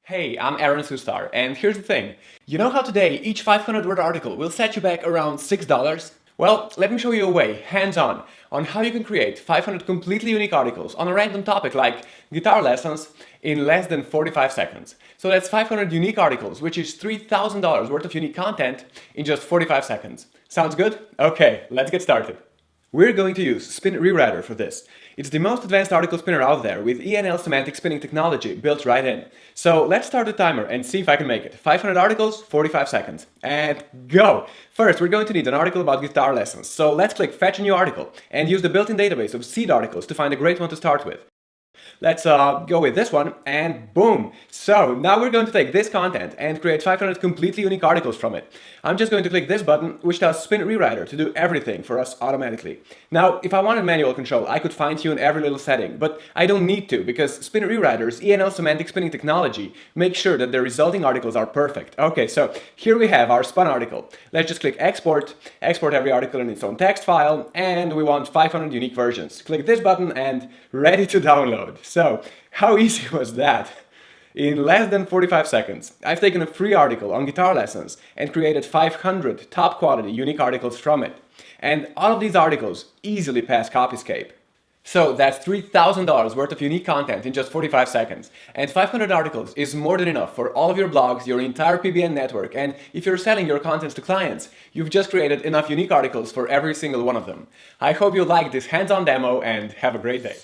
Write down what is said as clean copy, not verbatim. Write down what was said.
Hey, I'm Aaron Sustar, and here's the thing. You know how today each 500-word article will set you back around $6? Well, let me show you a way, hands-on, on how you can create 500 completely unique articles on a random topic like guitar lessons in less than 45 seconds. So that's 500 unique articles, which is $3,000 worth of unique content in just 45 seconds. Sounds good? Okay, let's get started. We're going to use Spin Rewriter for this. It's the most advanced article spinner out there with ENL Semantic Spinning technology built right in. So let's start the timer and see if I can make it. 500 articles, 45 seconds. And go! First, we're going to need an article about guitar lessons. So let's click Fetch a new article and use the built-in database of seed articles to find a great one to start with. Let's go with this one, and boom! So now we're going to take this content and create 500 completely unique articles from it. I'm just going to click this button, which tells Spin Rewriter to do everything for us automatically. Now, if I wanted manual control, I could fine-tune every little setting, but I don't need to, because Spin Rewriter's ENL Semantic Spinning technology makes sure that the resulting articles are perfect. Okay, so here we have our spun article. Let's just click Export, export every article in its own text file, and we want 500 unique versions. Click this button and ready to download. So, how easy was that? In less than 45 seconds, I've taken a free article on guitar lessons and created 500 top quality unique articles from it. And all of these articles easily pass Copyscape. So that's $3,000 worth of unique content in just 45 seconds. And 500 articles is more than enough for all of your blogs, your entire PBN network, and if you're selling your contents to clients, you've just created enough unique articles for every single one of them. I hope you liked this hands-on demo and have a great day.